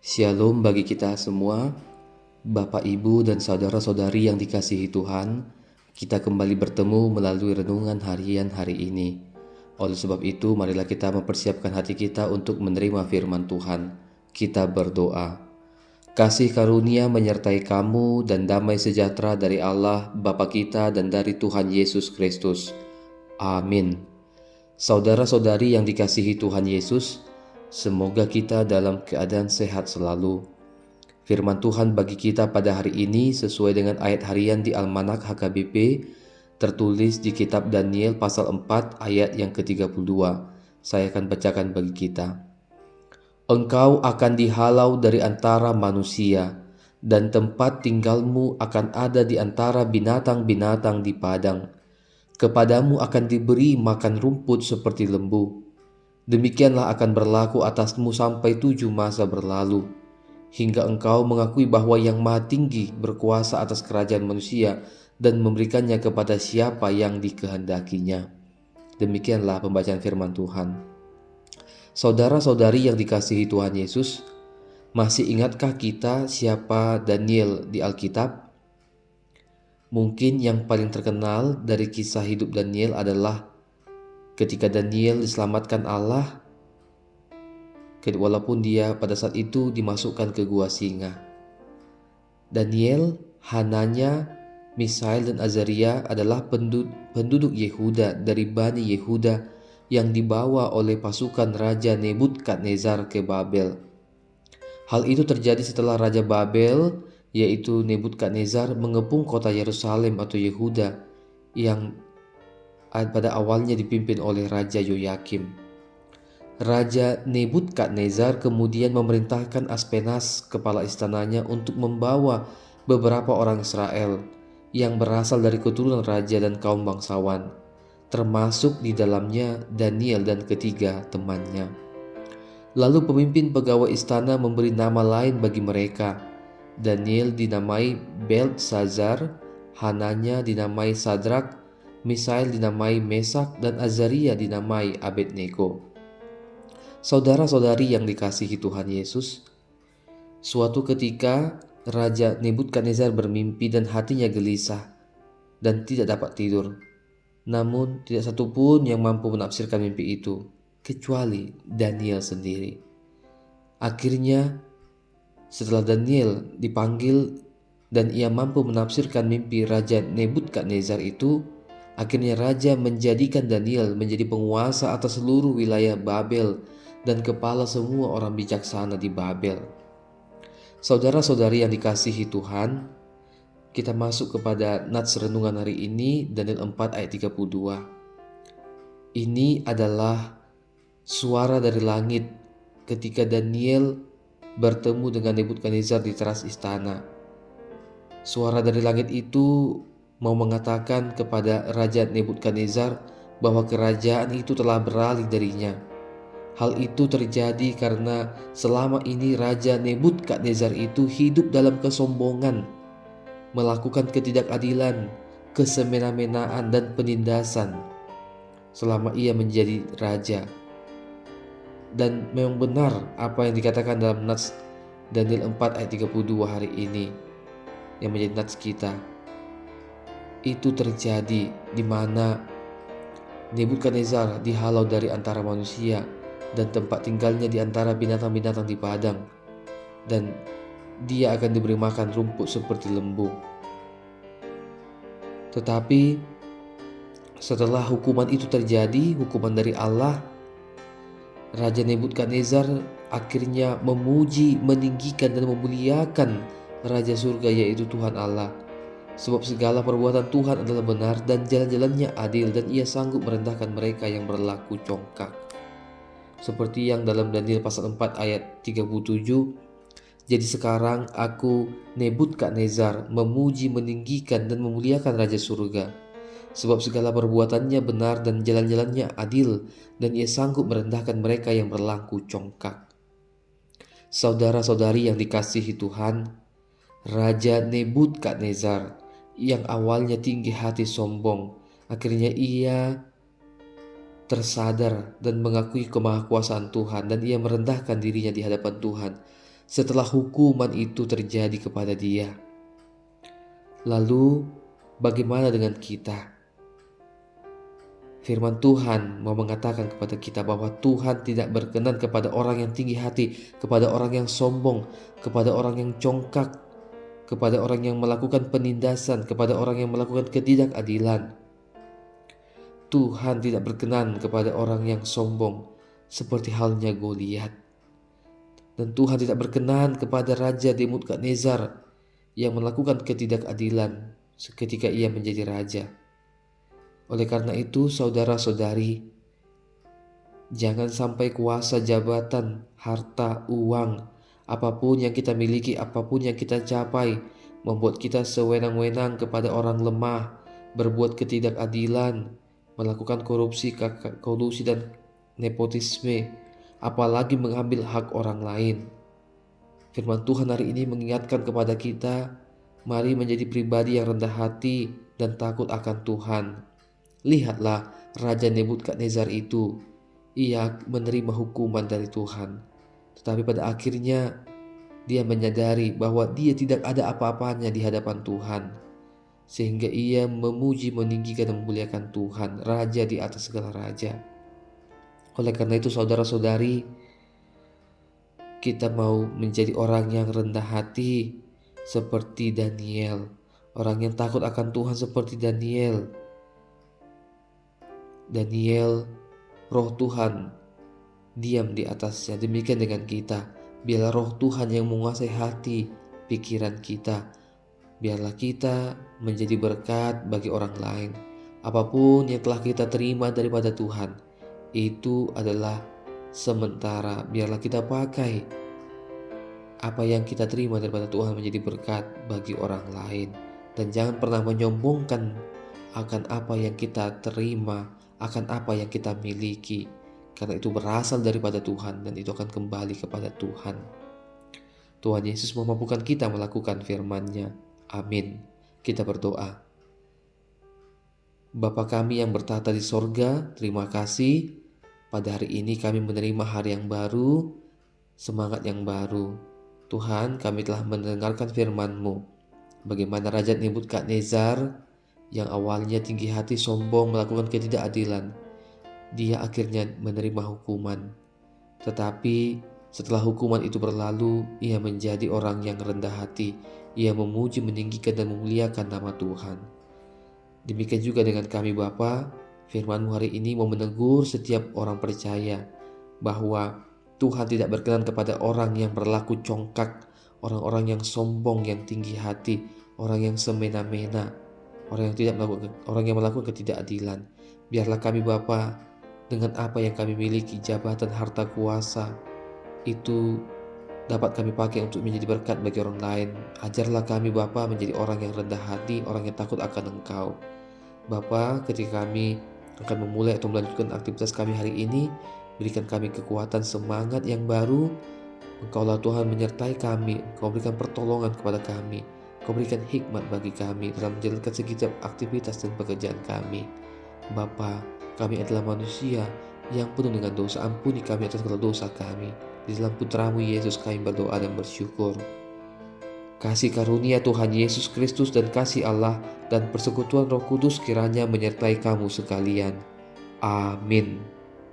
Shalom bagi kita semua, Bapak, Ibu, dan saudara-saudari yang dikasihi Tuhan. Kita kembali bertemu melalui renungan harian hari ini. Oleh sebab itu, marilah kita mempersiapkan hati kita untuk menerima firman Tuhan. Kita berdoa. Kasih karunia menyertai kamu dan damai sejahtera dari Allah Bapa kita dan dari Tuhan Yesus Kristus. Amin. Saudara-saudari yang dikasihi Tuhan Yesus, semoga kita dalam keadaan sehat selalu. Firman Tuhan bagi kita pada hari ini sesuai dengan ayat harian di Almanak HKBP, tertulis di kitab Daniel pasal 4 ayat yang ke-32. Saya akan bacakan bagi kita. Engkau akan dihalau dari antara manusia, dan tempat tinggalmu akan ada di antara binatang-binatang di padang. Kepadamu akan diberi makan rumput seperti lembu. Demikianlah akan berlaku atasmu sampai 7 masa berlalu, hingga engkau mengakui bahwa Yang Maha Tinggi berkuasa atas kerajaan manusia dan memberikannya kepada siapa yang dikehendakinya. Demikianlah pembacaan firman Tuhan. Saudara-saudari yang dikasihi Tuhan Yesus, masih ingatkah kita siapa Daniel di Alkitab? Mungkin yang paling terkenal dari kisah hidup Daniel adalah ketika Daniel diselamatkan Allah, walaupun dia pada saat itu dimasukkan ke gua singa. Daniel, Hananya, Misael, dan Azaria adalah penduduk Yehuda dari Bani Yehuda yang dibawa oleh pasukan Raja Nebukadnezar ke Babel. Hal itu terjadi setelah Raja Babel, yaitu Nebukadnezar, mengepung kota Yerusalem atau Yehuda yang pada awalnya dipimpin oleh Raja Yoyakim. Raja Nebukadnezar kemudian memerintahkan Aspenas, kepala istananya, untuk membawa beberapa orang Israel yang berasal dari keturunan raja dan kaum bangsawan, termasuk di dalamnya Daniel dan ketiga temannya. Lalu pemimpin pegawai istana memberi nama lain bagi mereka. Daniel dinamai Beltsazar, Hananya dinamai Sadrak, Misael dinamai Mesak, dan Azaria dinamai Abednego. Saudara-saudari yang dikasihi Tuhan Yesus, suatu ketika Raja Nebukadnezar bermimpi dan hatinya gelisah dan tidak dapat tidur. Namun tidak satupun yang mampu menafsirkan mimpi itu, kecuali Daniel sendiri. Akhirnya, setelah Daniel dipanggil dan ia mampu menafsirkan mimpi Raja Nebukadnezar itu, akhirnya Raja menjadikan Daniel menjadi penguasa atas seluruh wilayah Babel dan kepala semua orang bijaksana di Babel. Saudara-saudari yang dikasihi Tuhan, kita masuk kepada nats renungan hari ini, Daniel 4 ayat 32. Ini adalah suara dari langit ketika Daniel bertemu dengan Nebukadnezar di teras istana. Suara dari langit itu mau mengatakan kepada Raja Nebukadnezar bahwa kerajaan itu telah beralih darinya. Hal itu terjadi karena selama ini Raja Nebukadnezar itu hidup dalam kesombongan, melakukan ketidakadilan, kesemena-menaan, dan penindasan selama ia menjadi raja. Dan memang benar apa yang dikatakan dalam nats Daniel 4 ayat 32 hari ini yang menjadi nats kita. Itu terjadi di mana Nebukadnezar dihalau dari antara manusia dan tempat tinggalnya di antara binatang-binatang di padang, dan dia akan diberi makan rumput seperti lembu. Tetapi setelah hukuman itu terjadi, hukuman dari Allah, Raja Nebukadnezar akhirnya memuji, meninggikan, dan memuliakan Raja Surga, yaitu Tuhan Allah. Sebab segala perbuatan Tuhan adalah benar dan jalan-jalannya adil, dan ia sanggup merendahkan mereka yang berlaku congkak. Seperti yang dalam Daniel pasal 4 ayat 37, jadi sekarang aku Nebukadnezar memuji, meninggikan, dan memuliakan Raja Surga, sebab segala perbuatannya benar dan jalan-jalannya adil, dan ia sanggup merendahkan mereka yang berlaku congkak. Saudara-saudari yang dikasihi Tuhan, Raja Nebukadnezar yang awalnya tinggi hati sombong, akhirnya ia tersadar dan mengakui kemahakuasaan Tuhan, dan ia merendahkan dirinya di hadapan Tuhan, setelah hukuman itu terjadi kepada dia. Lalu bagaimana dengan kita? Firman Tuhan mau mengatakan kepada kita bahwa Tuhan tidak berkenan kepada orang yang tinggi hati, kepada orang yang sombong, kepada orang yang congkak, kepada orang yang melakukan penindasan, kepada orang yang melakukan ketidakadilan. Tuhan tidak berkenan kepada orang yang sombong, seperti halnya Goliat. Dan Tuhan tidak berkenan kepada Raja Nebukadnezar yang melakukan ketidakadilan seketika ia menjadi raja. Oleh karena itu, saudara-saudari, jangan sampai kuasa, jabatan, harta, uang, apapun yang kita miliki, apapun yang kita capai, membuat kita sewenang-wenang kepada orang lemah, berbuat ketidakadilan, melakukan korupsi, kolusi, dan nepotisme, apalagi mengambil hak orang lain. Firman Tuhan hari ini mengingatkan kepada kita, mari menjadi pribadi yang rendah hati dan takut akan Tuhan. Lihatlah Raja Nebukadnezar itu, ia menerima hukuman dari Tuhan. Tetapi pada akhirnya dia menyadari bahwa dia tidak ada apa-apanya di hadapan Tuhan. Sehingga ia memuji, meninggikan dan memuliakan Tuhan, Raja di atas segala raja. Oleh karena itu saudara-saudari, kita mau menjadi orang yang rendah hati seperti Daniel, orang yang takut akan Tuhan seperti Daniel. Roh Tuhan diam di atasnya. Demikian dengan kita, biarlah roh Tuhan yang menguasai hati, pikiran kita. Biarlah kita menjadi berkat bagi orang lain. Apapun yang telah kita terima daripada Tuhan, itu adalah sementara. Biarlah kita pakai apa yang kita terima daripada Tuhan menjadi berkat bagi orang lain. Dan jangan pernah menyombongkan akan apa yang kita terima, akan apa yang kita miliki, karena itu berasal daripada Tuhan dan itu akan kembali kepada Tuhan. Tuhan Yesus memampukan kita melakukan firman-Nya. Amin. Kita berdoa. Bapa kami yang bertata di sorga, terima kasih. Pada hari ini kami menerima hari yang baru, semangat yang baru. Tuhan, kami telah mendengarkan firman-Mu. Bagaimana Raja Nebukadnezar yang awalnya tinggi hati, sombong, melakukan ketidakadilan, dia akhirnya menerima hukuman. Tetapi setelah hukuman itu berlalu, ia menjadi orang yang rendah hati. Ia memuji, meninggikan dan memuliakan nama Tuhan. Demikian juga dengan kami Bapa. Firman-Mu hari ini mau menegur setiap orang percaya bahwa Tuhan tidak berkenan kepada orang yang berlaku congkak, orang-orang yang sombong, yang tinggi hati, orang yang semena-mena, orang yang melakukan ketidakadilan. Biarlah kami Bapa, dengan apa yang kami miliki, jabatan, harta, kuasa, itu dapat kami pakai untuk menjadi berkat bagi orang lain. Ajarlah kami Bapa menjadi orang yang rendah hati, orang yang takut akan Engkau. Bapa, ketika kami akan memulai atau melanjutkan aktivitas kami hari ini, berikan kami kekuatan, semangat yang baru. Engkaulah Tuhan menyertai kami, Engkau berikan pertolongan kepada kami, Engkau berikan hikmat bagi kami dalam menjalankan setiap aktivitas dan pekerjaan kami. Bapa, kami adalah manusia yang penuh dengan dosa. Ampuni kami atas segala dosa kami. Di dalam Putra-Mu Yesus kami berdoa dan bersyukur. Kasih karunia Tuhan Yesus Kristus dan kasih Allah dan persekutuan Roh Kudus kiranya menyertai kamu sekalian. Amin.